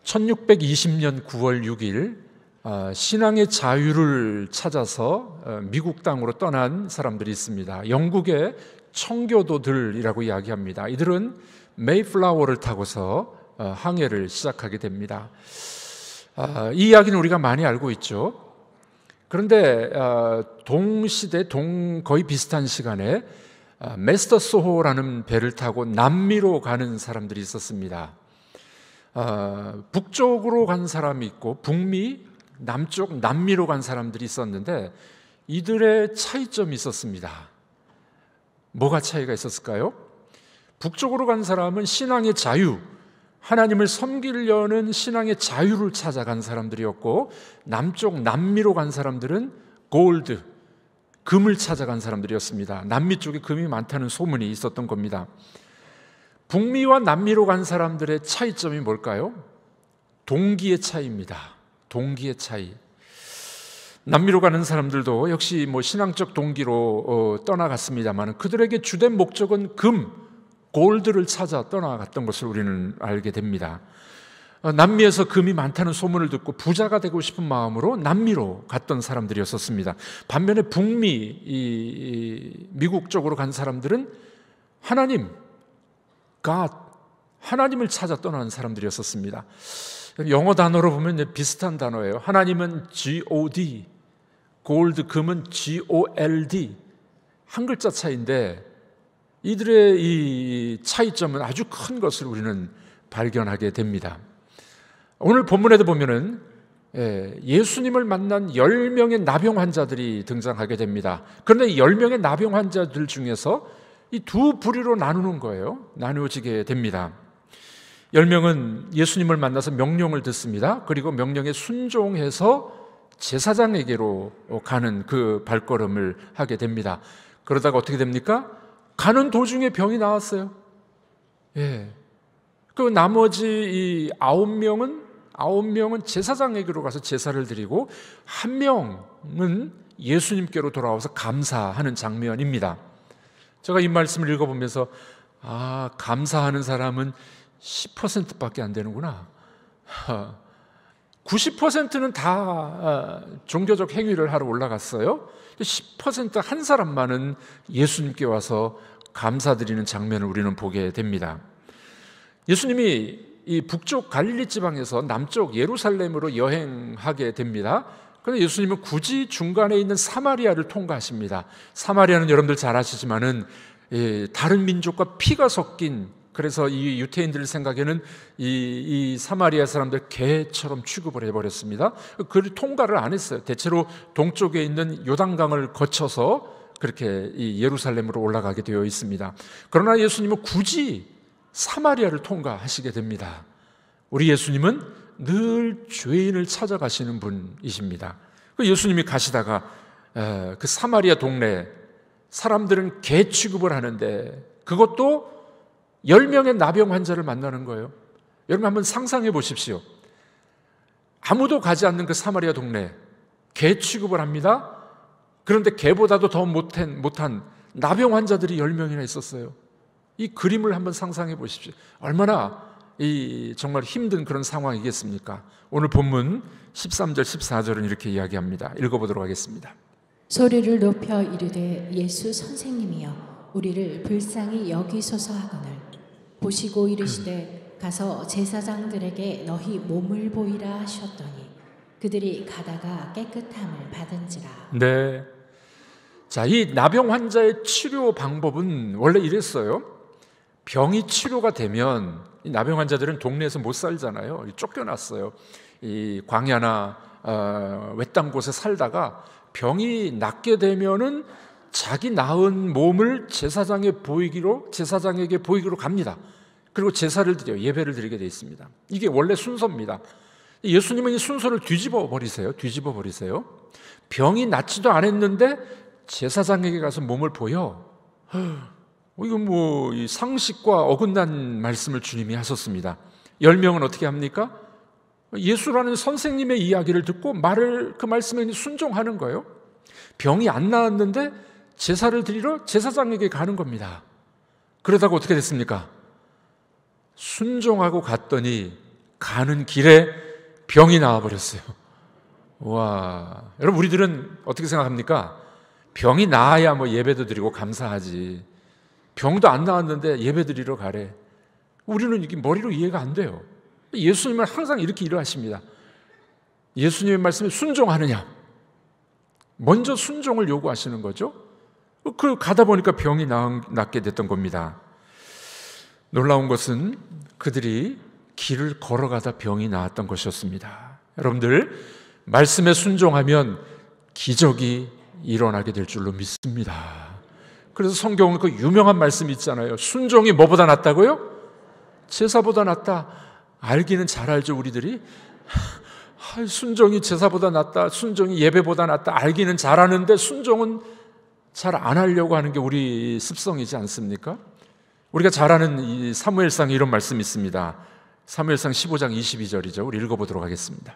1620년 9월 6일 신앙의 자유를 찾아서 미국 땅으로 떠난 사람들이 있습니다. 영국의 청교도들이라고 이야기합니다. 이들은 메이플라워를 타고서 항해를 시작하게 됩니다. 이 이야기는 우리가 많이 알고 있죠. 그런데 동시대 거의 비슷한 시간에 메스터소호라는 배를 타고 남미로 가는 사람들이 있었습니다. 북쪽으로 간 사람이 있고 북미, 남쪽, 남미로 간 사람들이 있었는데 이들의 차이점이 있었습니다. 뭐가 차이가 있었을까요? 북쪽으로 간 사람은 신앙의 자유, 하나님을 섬기려는 신앙의 자유를 찾아간 사람들이었고, 남쪽, 남미로 간 사람들은 골드, 금을 찾아간 사람들이었습니다. 남미 쪽에 금이 많다는 소문이 있었던 겁니다. 북미와 남미로 간 사람들의 차이점이 뭘까요? 동기의 차이입니다. 동기의 차이. 남미로 가는 사람들도 역시 신앙적 동기로 떠나갔습니다만 그들에게 주된 목적은 금, 골드를 찾아 떠나갔던 것을 우리는 알게 됩니다. 남미에서 금이 많다는 소문을 듣고 부자가 되고 싶은 마음으로 남미로 갔던 사람들이었습니다. 반면에 북미, 미국 쪽으로 간 사람들은 하나님, God, 하나님을 찾아 떠나는 사람들이었습니다. 영어 단어로 보면 비슷한 단어예요. 하나님은 G-O-D, 골드, 금은 G-O-L-D, 한 글자 차이인데 이들의 이 차이점은 아주 큰 것을 우리는 발견하게 됩니다. 오늘 본문에도 보면은 예수님을 만난 10명의 나병 환자들이 등장하게 됩니다. 그런데 10명의 나병 환자들 중에서 이 두 부류로 나누는 거예요. 나누어지게 됩니다. 10명은 예수님을 만나서 명령을 듣습니다. 그리고 명령에 순종해서 제사장에게로 가는 그 발걸음을 하게 됩니다. 그러다가 어떻게 됩니까? 가는 도중에 병이 나왔어요. 그 나머지 이 9명은 제사장에게로 가서 제사를 드리고 한 명은 예수님께로 돌아와서 감사하는 장면입니다. 제가 이 말씀을 읽어보면서 감사하는 사람은 10%밖에 안 되는구나. 90%는 다 종교적 행위를 하러 올라갔어요. 10% 한 사람만은 예수님께 와서 감사드리는 장면을 우리는 보게 됩니다. 예수님이 이 북쪽 갈릴리 지방에서 남쪽 예루살렘으로 여행하게 됩니다. 그런데 예수님은 굳이 중간에 있는 사마리아를 통과하십니다. 사마리아는 여러분들 잘 아시지만은 다른 민족과 피가 섞인, 그래서 이 유태인들 생각에는 이 사마리아 사람들 개처럼 취급을 해버렸습니다. 그를 통과를 안 했어요. 대체로 동쪽에 있는 요단강을 거쳐서 그렇게 이 예루살렘으로 올라가게 되어 있습니다. 그러나 예수님은 굳이 사마리아를 통과하시게 됩니다. 우리 예수님은 늘 죄인을 찾아가시는 분이십니다. 예수님이 가시다가 그 사마리아 동네에 사람들은 개 취급을 하는데 그것도 10명의 나병 환자를 만나는 거예요. 여러분 한번 상상해 보십시오. 아무도 가지 않는 그 사마리아 동네 개 취급을 합니다. 그런데 개보다도 더 못한 나병 환자들이 10명이나 있었어요. 이 그림을 한번 상상해 보십시오. 얼마나 정말 힘든 그런 상황이겠습니까? 오늘 본문 13절 14절은 이렇게 이야기합니다. 읽어보도록 하겠습니다. 소리를 높여 이르되 예수 선생님이여 우리를 불쌍히 여기소서 하거늘 보시고 이르시되 가서 제사장들에게 너희 몸을 보이라 하셨더니 그들이 가다가 깨끗함을 받은지라. 네. 자, 이 나병 환자의 치료 방법은 원래 이랬어요. 병이 치료가 되면 이 나병 환자들은 동네에서 못 살잖아요. 쫓겨났어요. 이 광야나 외딴 곳에 살다가 병이 낫게 되면은 자기 나은 몸을 제사장에게 보이기로 갑니다. 그리고 제사를 드려요. 예배를 드리게 되어 있습니다. 이게 원래 순서입니다. 예수님은 이 순서를 뒤집어 버리세요. 병이 낫지도 않았는데 제사장에게 가서 몸을 보여. 이거 이 상식과 어긋난 말씀을 주님이 하셨습니다. 10명은 어떻게 합니까? 예수라는 선생님의 이야기를 듣고 그 말씀에 순종하는 거예요. 병이 안 나았는데 제사를 드리러 제사장에게 가는 겁니다. 그러다가 어떻게 됐습니까? 순종하고 갔더니 가는 길에 병이 나와버렸어요. 와, 여러분 우리들은 어떻게 생각합니까? 병이 나아야 뭐 예배도 드리고 감사하지. 병도 안 나왔는데 예배 드리러 가래. 우리는 이게 머리로 이해가 안 돼요. 예수님은 항상 이렇게 일하십니다. 예수님의 말씀에 순종하느냐? 먼저 순종을 요구하시는 거죠. 그 가다 보니까 병이 낫게 됐던 겁니다. 놀라운 것은 그들이 길을 걸어가다 병이 나았던 것이었습니다. 여러분들, 말씀에 순종하면 기적이 일어나게 될 줄로 믿습니다. 그래서 성경은 그 유명한 말씀이 있잖아요. 순종이 뭐보다 낫다고요? 제사보다 낫다. 알기는 잘 알죠, 우리들이. 순종이 제사보다 낫다, 순종이 예배보다 낫다, 알기는 잘 아는데 순종은 잘 안 하려고 하는 게 우리 습성이지 않습니까? 우리가 잘 아는 이 사무엘상에 이런 말씀이 있습니다. 사무엘상 15장 22절이죠. 우리 읽어보도록 하겠습니다.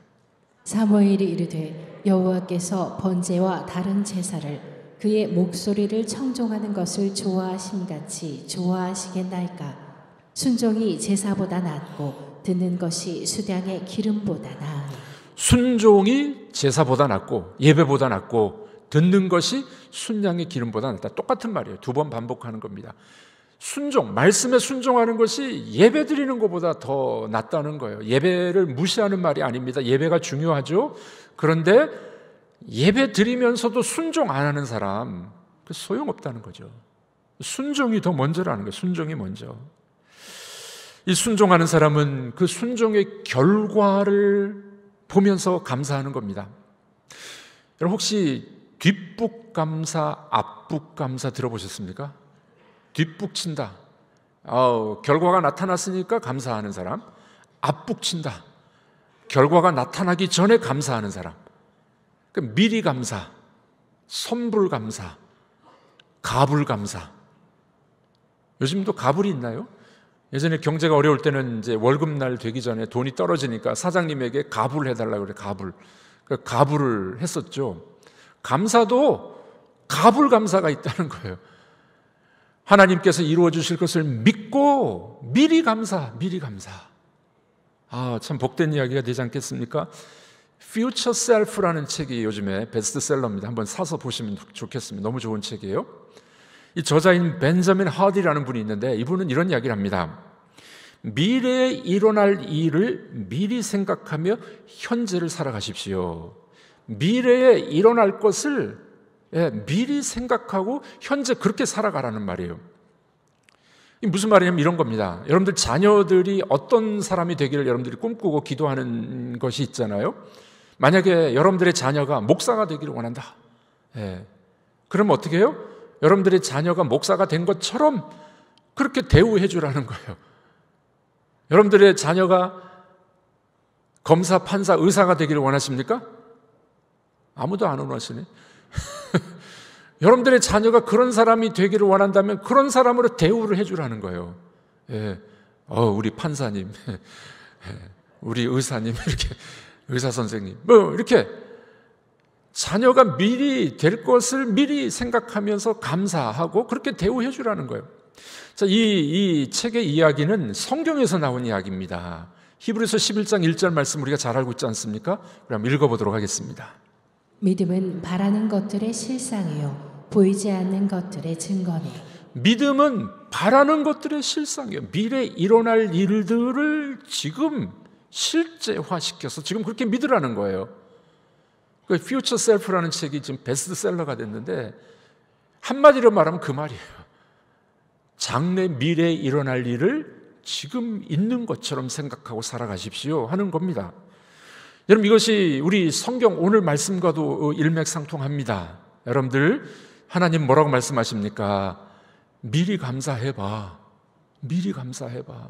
사무엘이 이르되 여호와께서 번제와 다른 제사를 그의 목소리를 청종하는 것을 좋아하심같이 좋아하시겠나이까. 순종이 제사보다 낫고 듣는 것이 수량의 기름보다 나으니. 순종이 제사보다 낫고 예배보다 낫고 듣는 것이 순양의 기름보다 낫다. 똑같은 말이에요. 두 번 반복하는 겁니다. 순종, 말씀에 순종하는 것이 예배 드리는 것보다 더 낫다는 거예요. 예배를 무시하는 말이 아닙니다. 예배가 중요하죠. 그런데 예배 드리면서도 순종 안 하는 사람, 그 소용없다는 거죠. 순종이 더 먼저라는 거예요. 순종이 먼저. 이 순종하는 사람은 그 순종의 결과를 보면서 감사하는 겁니다. 여러분 혹시 뒷북감사, 앞북감사 들어보셨습니까? 뒷북친다. 결과가 나타났으니까 감사하는 사람. 앞북친다. 결과가 나타나기 전에 감사하는 사람. 그러니까 미리 감사, 선불 감사, 가불 감사. 요즘도 가불이 있나요? 예전에 경제가 어려울 때는 이제 월급날 되기 전에 돈이 떨어지니까 사장님에게 가불 해달라고 그래. 가불. 그러니까 가불을 했었죠. 감사도 가불 감사가 있다는 거예요. 하나님께서 이루어 주실 것을 믿고 미리 감사, 미리 감사. 참 복된 이야기가 되지 않겠습니까? Future Self라는 책이 요즘에 베스트셀러입니다. 한번 사서 보시면 좋겠습니다. 너무 좋은 책이에요. 이 저자인 벤저민 하디라는 분이 있는데 이분은 이런 이야기를 합니다. 미래에 일어날 일을 미리 생각하며 현재를 살아가십시오. 미래에 일어날 것을 미리 생각하고 현재 그렇게 살아가라는 말이에요. 무슨 말이냐면 이런 겁니다. 여러분들 자녀들이 어떤 사람이 되기를 여러분들이 꿈꾸고 기도하는 것이 있잖아요. 만약에 여러분들의 자녀가 목사가 되기를 원한다. 그러면 어떻게 해요? 여러분들의 자녀가 목사가 된 것처럼 그렇게 대우해 주라는 거예요. 여러분들의 자녀가 검사, 판사, 의사가 되기를 원하십니까? 아무도 안 원하시네. 여러분들의 자녀가 그런 사람이 되기를 원한다면 그런 사람으로 대우를 해주라는 거예요. 우리 판사님, 우리 의사님, 이렇게 의사 선생님, 이렇게 자녀가 미리 될 것을 미리 생각하면서 감사하고 그렇게 대우해 주라는 거예요. 자, 이 책의 이야기는 성경에서 나온 이야기입니다. 히브리서 11장 1절 말씀 우리가 잘 알고 있지 않습니까? 우리 한번 읽어보도록 하겠습니다. 믿음은 바라는 것들의 실상이요 보이지 않는 것들의 증거니. 믿음은 바라는 것들의 실상이에요. 미래에 일어날 일들을 지금 실제화시켜서 지금 그렇게 믿으라는 거예요. 그 Future Self라는 책이 지금 베스트셀러가 됐는데 한마디로 말하면 그 말이에요. 장래 미래에 일어날 일을 지금 있는 것처럼 생각하고 살아가십시오 하는 겁니다. 여러분 이것이 우리 성경 오늘 말씀과도 일맥상통합니다. 여러분들 하나님 뭐라고 말씀하십니까? 미리 감사해봐. 미리 감사해봐.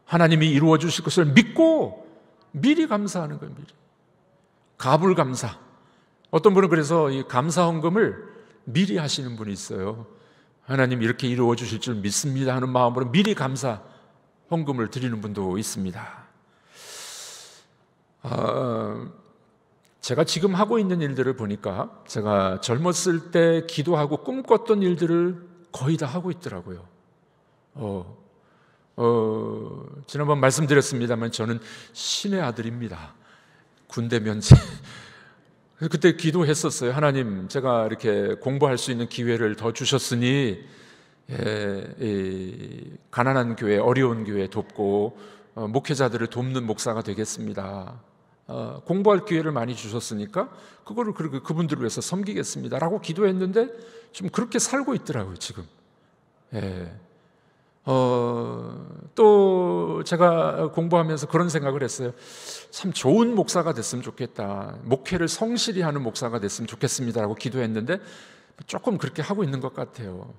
하나님이 이루어 주실 것을 믿고 미리 감사하는 거예요. 미리. 가불 감사. 어떤 분은 그래서 이 감사 헌금을 미리 하시는 분이 있어요. 하나님 이렇게 이루어 주실 줄 믿습니다 하는 마음으로 미리 감사 헌금을 드리는 분도 있습니다. 제가 지금 하고 있는 일들을 보니까 제가 젊었을 때 기도하고 꿈꿨던 일들을 거의 다 하고 있더라고요. 지난번 말씀드렸습니다만 저는 신의 아들입니다. 군대 면제. 그때 기도했었어요. 하나님, 제가 이렇게 공부할 수 있는 기회를 더 주셨으니 가난한 교회, 어려운 교회 돕고 목회자들을 돕는 목사가 되겠습니다. 공부할 기회를 많이 주셨으니까 그거를 그분들을 위해서 섬기겠습니다 라고 기도했는데 좀 그렇게 살고 있더라고요 지금. 또 제가 공부하면서 그런 생각을 했어요. 참 좋은 목사가 됐으면 좋겠다, 목회를 성실히 하는 목사가 됐으면 좋겠습니다 라고 기도했는데 조금 그렇게 하고 있는 것 같아요.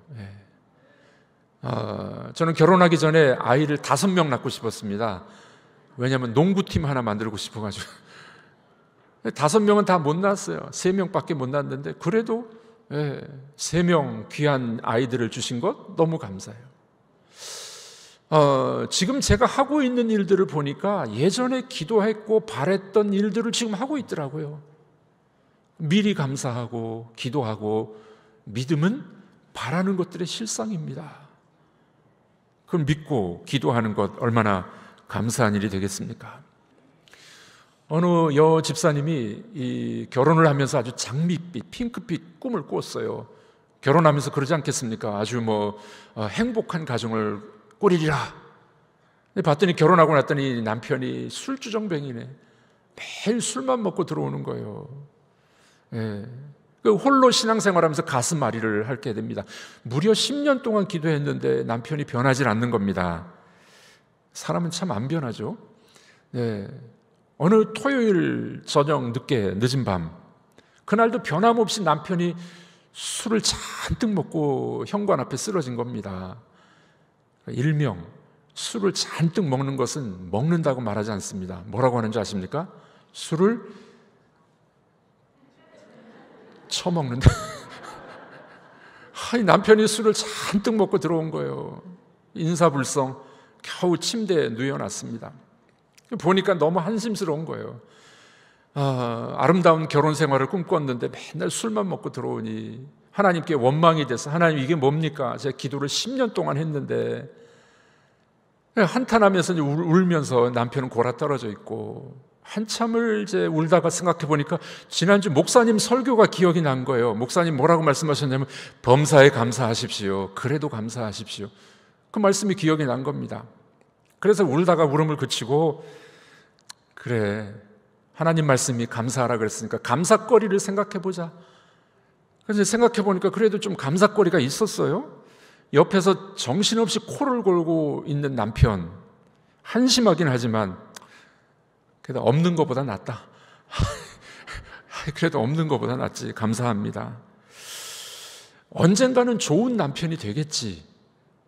저는 결혼하기 전에 아이를 5명 낳고 싶었습니다. 왜냐하면 농구팀 하나 만들고 싶어가지고. 5명은 다 못 낳았어요. 3명밖에 못 낳았는데 그래도 3명 귀한 아이들을 주신 것 너무 감사해요. 지금 제가 하고 있는 일들을 보니까 예전에 기도했고 바랬던 일들을 지금 하고 있더라고요. 미리 감사하고 기도하고, 믿음은 바라는 것들의 실상입니다. 그걸 믿고 기도하는 것 얼마나 감사한 일이 되겠습니까? 어느 여 집사님이 이 결혼을 하면서 아주 장밋빛, 핑크빛 꿈을 꿨어요. 결혼하면서 그러지 않겠습니까? 아주 행복한 가정을 꾸리리라. 봤더니 결혼하고 났더니 남편이 술주정뱅이네. 매일 술만 먹고 들어오는 거예요. 홀로 신앙생활하면서 가슴앓이를 하게 됩니다. 무려 10년 동안 기도했는데 남편이 변하지 않는 겁니다. 사람은 참 안 변하죠. 어느 토요일 저녁 늦은 밤, 그날도 변함없이 남편이 술을 잔뜩 먹고 현관 앞에 쓰러진 겁니다. 일명 술을 잔뜩 먹는 것은 먹는다고 말하지 않습니다. 뭐라고 하는 줄 아십니까? 술을 처먹는다. 남편이 술을 잔뜩 먹고 들어온 거예요. 인사불성 겨우 침대에 누워놨습니다. 보니까 너무 한심스러운 거예요. 아름다운 결혼 생활을 꿈꿨는데 맨날 술만 먹고 들어오니 하나님께 원망이 돼서, 하나님 이게 뭡니까? 제가 기도를 10년 동안 했는데. 한탄하면서 울면서 남편은 골아 떨어져 있고, 한참을 이제 울다가 생각해 보니까 지난주 목사님 설교가 기억이 난 거예요. 목사님 뭐라고 말씀하셨냐면 범사에 감사하십시오. 그래도 감사하십시오. 그 말씀이 기억이 난 겁니다. 그래서 울다가 울음을 그치고, 그래, 하나님 말씀이 감사하라 그랬으니까 감사거리를 생각해 보자. 그래서 생각해 보니까 그래도 좀 감사거리가 있었어요. 옆에서 정신없이 코를 골고 있는 남편, 한심하긴 하지만 그래도 없는 것보다 낫다. 그래도 없는 것보다 낫지. 감사합니다. 언젠가는 좋은 남편이 되겠지.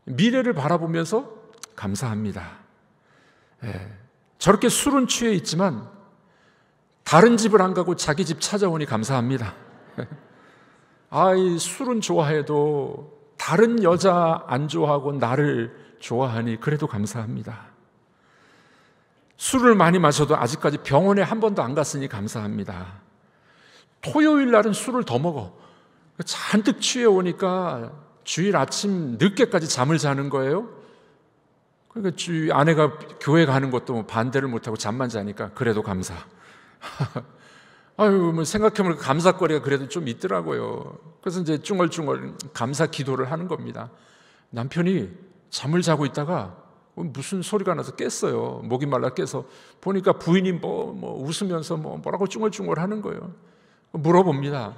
미래를 바라보면서 감사합니다. 저렇게 술은 취해 있지만 다른 집을 안 가고 자기 집 찾아오니 감사합니다. 이 술은 좋아해도 다른 여자 안 좋아하고 나를 좋아하니 그래도 감사합니다. 술을 많이 마셔도 아직까지 병원에 한 번도 안 갔으니 감사합니다. 토요일 날은 술을 더 먹어. 잔뜩 취해 오니까 주일 아침 늦게까지 잠을 자는 거예요. 그러니까 아내가 교회 가는 것도 반대를 못하고 잠만 자니까 그래도 감사. 생각해보니까 감사거리가 그래도 좀 있더라고요. 그래서 이제 쭝얼쭝얼 감사 기도를 하는 겁니다. 남편이 잠을 자고 있다가 무슨 소리가 나서 깼어요. 목이 말라 깨서 보니까 부인이 웃으면서 뭐라고 쭝얼쭝얼 하는 거예요. 물어봅니다.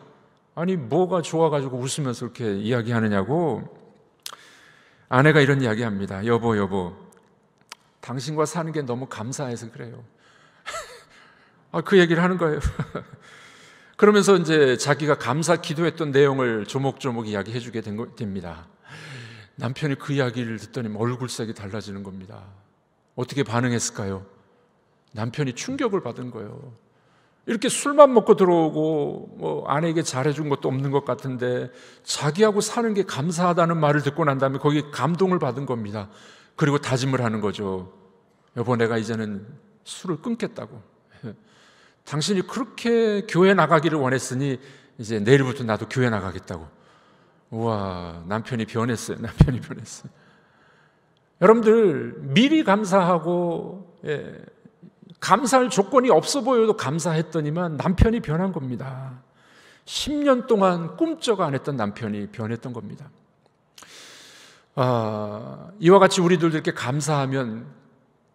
아니 뭐가 좋아가지고 웃으면서 이렇게 이야기하느냐고. 아내가 이런 이야기합니다. 여보, 당신과 사는 게 너무 감사해서 그래요. 그 얘기를 하는 거예요. 그러면서 이제 자기가 감사 기도했던 내용을 조목조목 이야기해 주게 됩니다. 남편이 그 이야기를 듣더니 얼굴색이 달라지는 겁니다. 어떻게 반응했을까요? 남편이 충격을 받은 거예요. 이렇게 술만 먹고 들어오고 아내에게 잘해준 것도 없는 것 같은데 자기하고 사는 게 감사하다는 말을 듣고 난 다음에 거기에 감동을 받은 겁니다. 그리고 다짐을 하는 거죠. 여보, 내가 이제는 술을 끊겠다고. 당신이 그렇게 교회 나가기를 원했으니 이제 내일부터 나도 교회 나가겠다고. 우와, 남편이 변했어요. 여러분들 미리 감사하고 감사할 조건이 없어 보여도 감사했더니만 남편이 변한 겁니다. 10년 동안 꿈쩍 안 했던 남편이 변했던 겁니다. 이와 같이 우리들도 이렇게 감사하면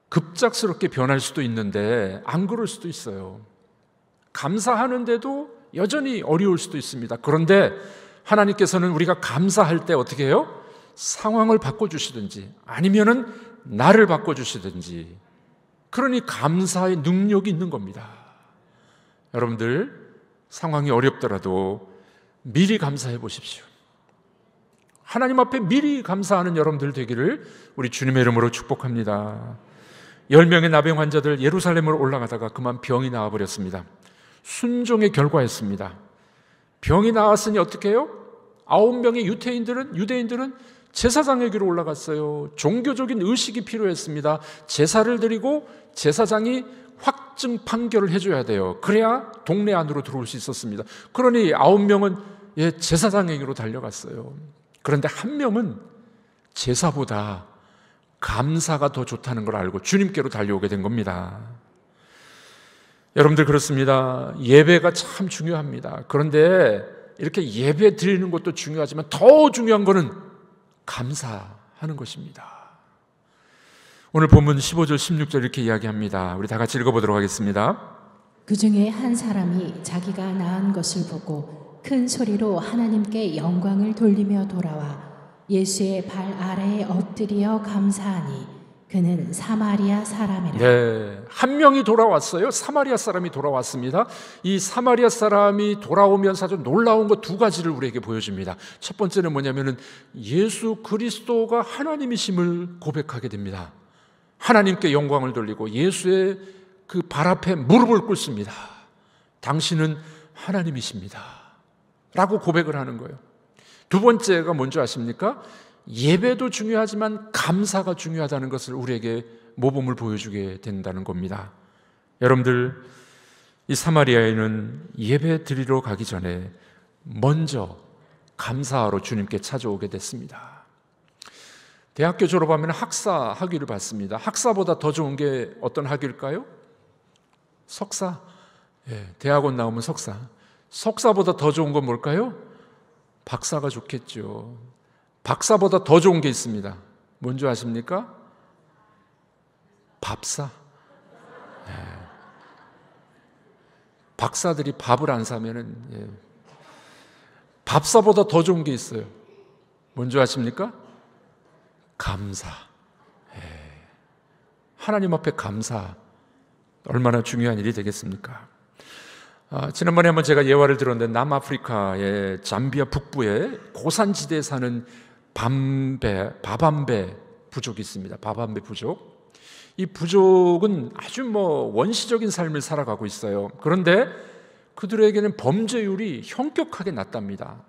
급작스럽게 변할 수도 있는데 안 그럴 수도 있어요. 감사하는데도 여전히 어려울 수도 있습니다. 그런데 하나님께서는 우리가 감사할 때 어떻게 해요? 상황을 바꿔주시든지 아니면은 나를 바꿔주시든지, 그러니 감사의 능력이 있는 겁니다. 여러분들 상황이 어렵더라도 미리 감사해 보십시오. 하나님 앞에 미리 감사하는 여러분들 되기를 우리 주님의 이름으로 축복합니다. 10명의 나병 환자들 예루살렘으로 올라가다가 그만 병이 나와버렸습니다. 순종의 결과였습니다. 병이 나왔으니 어떻게 해요? 9명의 유대인들은 제사장에게로 올라갔어요. 종교적인 의식이 필요했습니다. 제사를 드리고 제사장이 확증 판결을 해줘야 돼요. 그래야 동네 안으로 들어올 수 있었습니다. 그러니 9명은 제사장에게로 달려갔어요. 그런데 한 명은 제사보다 감사가 더 좋다는 걸 알고 주님께로 달려오게 된 겁니다. 여러분들 그렇습니다. 예배가 참 중요합니다. 그런데 이렇게 예배 드리는 것도 중요하지만 더 중요한 것은 감사하는 것입니다. 오늘 본문 15절 16절 이렇게 이야기합니다. 우리 다 같이 읽어보도록 하겠습니다. 그 중에 한 사람이 자기가 낳은 것을 보고 큰 소리로 하나님께 영광을 돌리며 돌아와 예수의 발 아래에 엎드려 감사하니 그는 사마리아 사람이라. 네, 한 명이 돌아왔어요. 사마리아 사람이 돌아왔습니다. 이 사마리아 사람이 돌아오면서 아주 놀라운 것 두 가지를 우리에게 보여줍니다. 첫 번째는 뭐냐면은 예수 그리스도가 하나님이심을 고백하게 됩니다. 하나님께 영광을 돌리고 예수의 그 발 앞에 무릎을 꿇습니다. 당신은 하나님이십니다 라고 고백을 하는 거예요. 두 번째가 뭔지 아십니까? 예배도 중요하지만 감사가 중요하다는 것을 우리에게 모범을 보여주게 된다는 겁니다. 여러분들, 이 사마리아인은 예배 드리러 가기 전에 먼저 감사하러 주님께 찾아오게 됐습니다. 대학교 졸업하면 학사 학위를 받습니다. 학사보다 더 좋은 게 어떤 학위일까요? 석사. 대학원 나오면 석사. 석사보다 더 좋은 건 뭘까요? 박사가 좋겠죠. 박사보다 더 좋은 게 있습니다. 뭔지 아십니까? 밥사. 박사들이 밥을 안 사면은 밥사보다 더 좋은 게 있어요. 뭔지 아십니까? 감사. 하나님 앞에 감사, 얼마나 중요한 일이 되겠습니까? 지난번에 한번 제가 예화를 들었는데 남아프리카의 잠비아 북부에 고산지대에 사는 바밤베 부족이 있습니다. 바밤베 부족. 이 부족은 아주 원시적인 삶을 살아가고 있어요. 그런데 그들에게는 범죄율이 현격하게 낮답니다.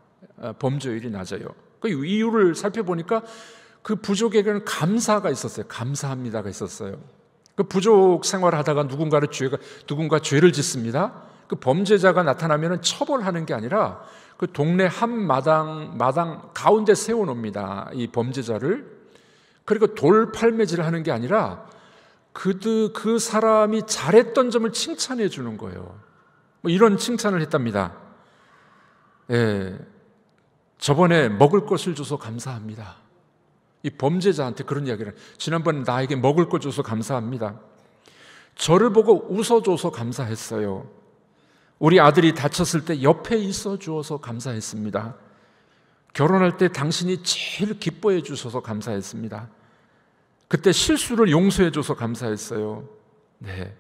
범죄율이 낮아요. 그 이유를 살펴보니까 그 부족에게는 감사가 있었어요. 감사합니다가 있었어요. 그 부족 생활을 하다가 누군가 죄를 짓습니다. 그 범죄자가 나타나면 처벌하는 게 아니라 그 동네 한 마당 가운데 세워놓습니다. 이 범죄자를. 그리고 돌팔매질을 하는 게 아니라 그 사람이 잘했던 점을 칭찬해 주는 거예요. 이런 칭찬을 했답니다. 저번에 먹을 것을 줘서 감사합니다. 이 범죄자한테 그런 이야기를, 지난번에 나에게 먹을 것 줘서 감사합니다. 저를 보고 웃어줘서 감사했어요. 우리 아들이 다쳤을 때 옆에 있어 주어서 감사했습니다. 결혼할 때 당신이 제일 기뻐해 주셔서 감사했습니다. 그때 실수를 용서해 줘서 감사했어요. 네.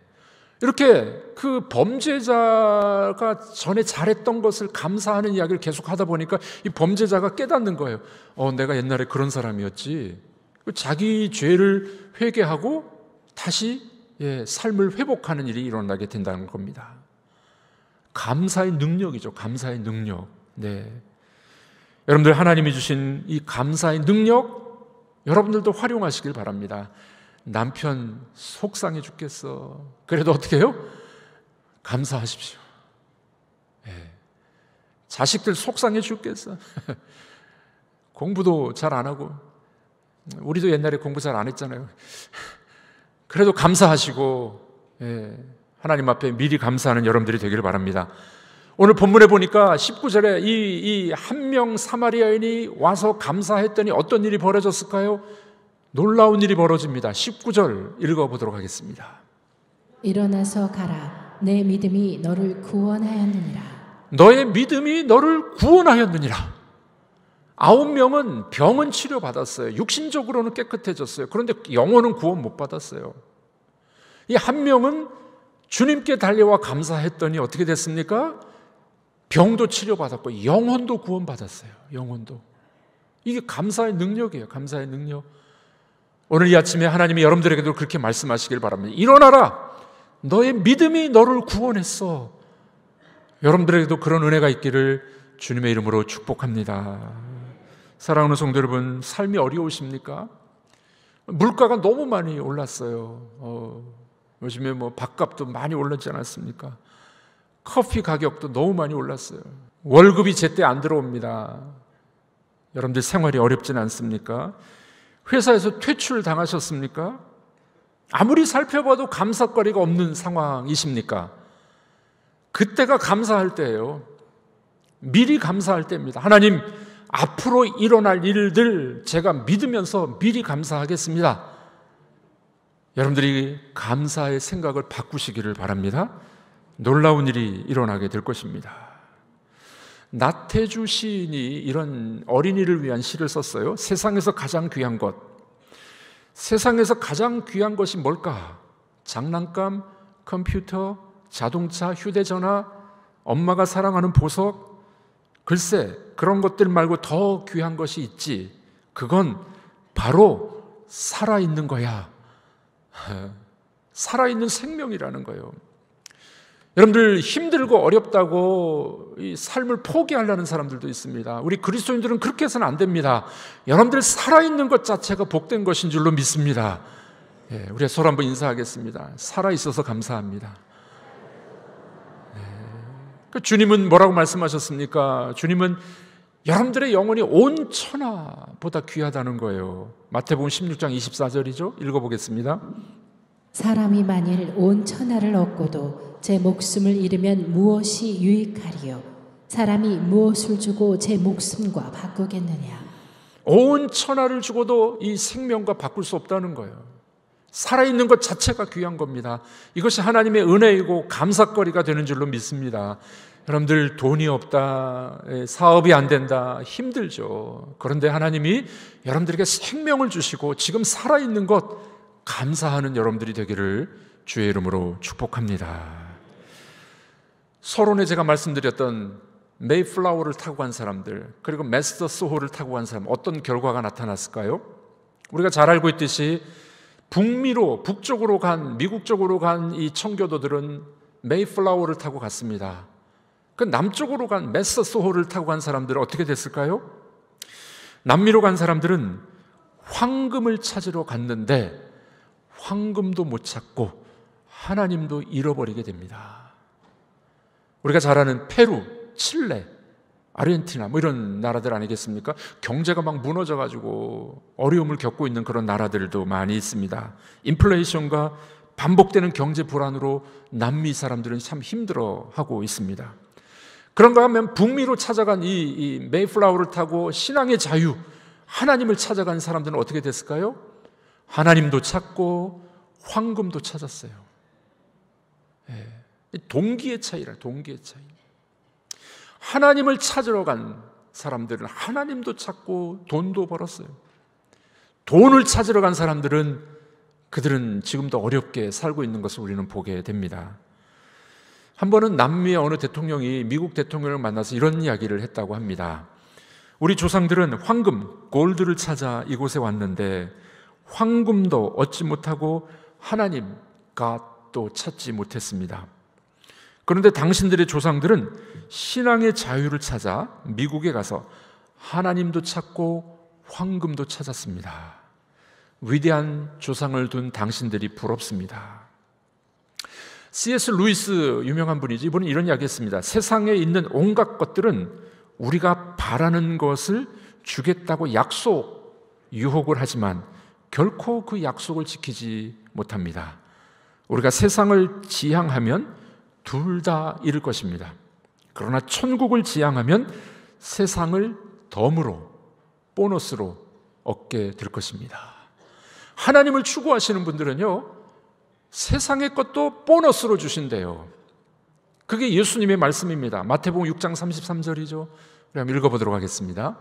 이렇게 그 범죄자가 전에 잘했던 것을 감사하는 이야기를 계속 하다 보니까 이 범죄자가 깨닫는 거예요. 내가 옛날에 그런 사람이었지. 자기 죄를 회개하고 다시 삶을 회복하는 일이 일어나게 된다는 겁니다. 감사의 능력이죠. 감사의 능력. 네. 여러분들, 하나님이 주신 이 감사의 능력 여러분들도 활용하시길 바랍니다. 남편 속상해 죽겠어. 그래도 어떻게 해요? 감사하십시오. 자식들 속상해 죽겠어. 공부도 잘 안 하고 우리도 옛날에 공부 잘 안 했잖아요. 그래도 감사하시고 하나님 앞에 미리 감사하는 여러분들이 되기를 바랍니다. 오늘 본문에 보니까 19절에 이 한 명 사마리아인이 와서 감사했더니 어떤 일이 벌어졌을까요? 놀라운 일이 벌어집니다. 19절 읽어보도록 하겠습니다. 일어나서 가라. 내 믿음이 너를 구원하였느니라. 너의 믿음이 너를 구원하였느니라. 9명은 병은 치료받았어요. 육신적으로는 깨끗해졌어요. 그런데 영혼은 구원 못 받았어요. 이 한 명은 주님께 달려와 감사했더니 어떻게 됐습니까? 병도 치료받았고 영혼도 구원받았어요. 영혼도. 이게 감사의 능력이에요. 감사의 능력. 오늘 이 아침에 하나님이 여러분들에게도 그렇게 말씀하시길 바랍니다. 일어나라. 너의 믿음이 너를 구원했어. 여러분들에게도 그런 은혜가 있기를 주님의 이름으로 축복합니다. 사랑하는 성도 여러분, 삶이 어려우십니까? 물가가 너무 많이 올랐어요. 요즘에 밥값도 많이 올랐지 않았습니까? 커피 가격도 너무 많이 올랐어요. 월급이 제때 안 들어옵니다. 여러분들 생활이 어렵진 않습니까? 회사에서 퇴출 당하셨습니까? 아무리 살펴봐도 감사거리가 없는 상황이십니까? 그때가 감사할 때예요. 미리 감사할 때입니다. 하나님, 앞으로 일어날 일들 제가 믿으면서 미리 감사하겠습니다. 여러분들이 감사의 생각을 바꾸시기를 바랍니다. 놀라운 일이 일어나게 될 것입니다. 나태주 시인이 이런 어린이를 위한 시를 썼어요. 세상에서 가장 귀한 것. 세상에서 가장 귀한 것이 뭘까? 장난감, 컴퓨터, 자동차, 휴대전화, 엄마가 사랑하는 보석. 글쎄, 그런 것들 말고 더 귀한 것이 있지. 그건 바로 살아있는 거야. 살아있는 생명이라는 거예요. 여러분들 힘들고 어렵다고 이 삶을 포기하려는 사람들도 있습니다. 우리 그리스도인들은 그렇게 해서는 안 됩니다. 여러분들 살아있는 것 자체가 복된 것인 줄로 믿습니다. 우리가 서로 한번 인사하겠습니다. 살아있어서 감사합니다. 주님은 뭐라고 말씀하셨습니까? 주님은 여러분들의 영혼이 온 천하보다 귀하다는 거예요. 마태복음 16장 24절이죠. 읽어보겠습니다. 사람이 만일 온 천하를 얻고도 제 목숨을 잃으면 무엇이 유익하리요? 사람이 무엇을 주고 제 목숨과 바꾸겠느냐? 온 천하를 주고도 이 생명과 바꿀 수 없다는 거예요. 살아있는 것 자체가 귀한 겁니다. 이것이 하나님의 은혜이고 감사거리가 되는 줄로 믿습니다. 여러분들 돈이 없다, 사업이 안 된다, 힘들죠. 그런데 하나님이 여러분들에게 생명을 주시고 지금 살아있는 것 감사하는 여러분들이 되기를 주의 이름으로 축복합니다. 서론에 제가 말씀드렸던 메이플라워를 타고 간 사람들, 그리고 메스터소호를 타고 간 사람, 어떤 결과가 나타났을까요? 우리가 잘 알고 있듯이 북미로, 북쪽으로 간, 미국 쪽으로 간 이 청교도들은 메이플라워를 타고 갔습니다. 그 남쪽으로 간 메스터소호를 타고 간 사람들은 어떻게 됐을까요? 남미로 간 사람들은 황금을 찾으러 갔는데 황금도 못 찾고 하나님도 잃어버리게 됩니다. 우리가 잘 아는 페루, 칠레, 아르헨티나 이런 나라들 아니겠습니까? 경제가 막 무너져가지고 어려움을 겪고 있는 그런 나라들도 많이 있습니다. 인플레이션과 반복되는 경제 불안으로 남미 사람들은 참 힘들어하고 있습니다. 그런가 하면 북미로 찾아간 이 메이플라워를 타고 신앙의 자유, 하나님을 찾아간 사람들은 어떻게 됐을까요? 하나님도 찾고 황금도 찾았어요. 동기의 차이라, 동기의 차이. 하나님을 찾으러 간 사람들은 하나님도 찾고 돈도 벌었어요. 돈을 찾으러 간 사람들은 그들은 지금도 어렵게 살고 있는 것을 우리는 보게 됩니다. 한 번은 남미의 어느 대통령이 미국 대통령을 만나서 이런 이야기를 했다고 합니다. 우리 조상들은 황금, 골드를 찾아 이곳에 왔는데 황금도 얻지 못하고 하나님, 갓도 찾지 못했습니다. 그런데 당신들의 조상들은 신앙의 자유를 찾아 미국에 가서 하나님도 찾고 황금도 찾았습니다. 위대한 조상을 둔 당신들이 부럽습니다. C.S. 루이스 유명한 분이지, 이분은 이런 이야기 했습니다. 세상에 있는 온갖 것들은 우리가 바라는 것을 주겠다고 유혹을 하지만 결코 그 약속을 지키지 못합니다. 우리가 세상을 지향하면 둘 다 잃을 것입니다. 그러나 천국을 지향하면 세상을 덤으로, 보너스로 얻게 될 것입니다. 하나님을 추구하시는 분들은요, 세상의 것도 보너스로 주신대요. 그게 예수님의 말씀입니다. 마태복음 6장 33절이죠. 우리 한번 읽어보도록 하겠습니다.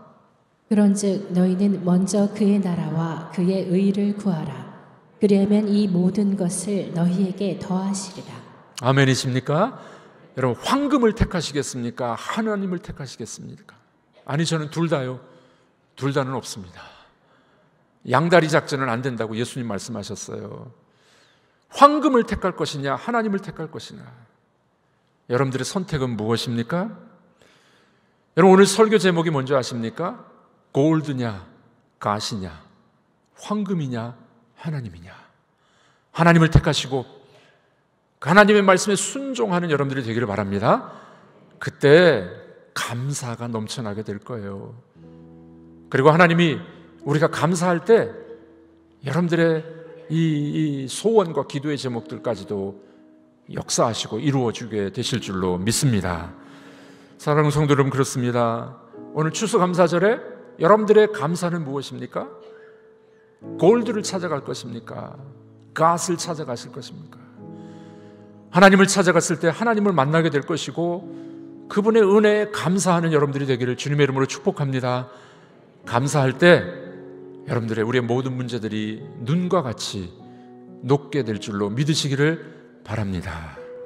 그런즉 너희는 먼저 그의 나라와 그의 의를 구하라. 그리하면 이 모든 것을 너희에게 더하시리라. 아멘이십니까? 여러분, 황금을 택하시겠습니까? 하나님을 택하시겠습니까? 아니, 저는 둘 다요. 둘 다는 없습니다. 양다리 작전은 안 된다고 예수님 말씀하셨어요. 황금을 택할 것이냐, 하나님을 택할 것이냐. 여러분들의 선택은 무엇입니까? 여러분, 오늘 설교 제목이 뭔지 아십니까? 골드냐, 가시냐, 황금이냐, 하나님이냐. 하나님을 택하시고 하나님의 말씀에 순종하는 여러분들이 되기를 바랍니다. 그때 감사가 넘쳐나게 될 거예요. 그리고 하나님이 우리가 감사할 때 여러분들의 이 소원과 기도의 제목들까지도 역사하시고 이루어주게 되실 줄로 믿습니다. 사랑하는 성도 여러분, 그렇습니다. 오늘 추수감사절에 여러분들의 감사는 무엇입니까? 골드를 찾아갈 것입니까? 갓을 찾아가실 것입니까? 하나님을 찾아갔을 때 하나님을 만나게 될 것이고 그분의 은혜에 감사하는 여러분들이 되기를 주님의 이름으로 축복합니다. 감사할 때 여러분들의 우리의 모든 문제들이 눈과 같이 녹게 될 줄로 믿으시기를 바랍니다.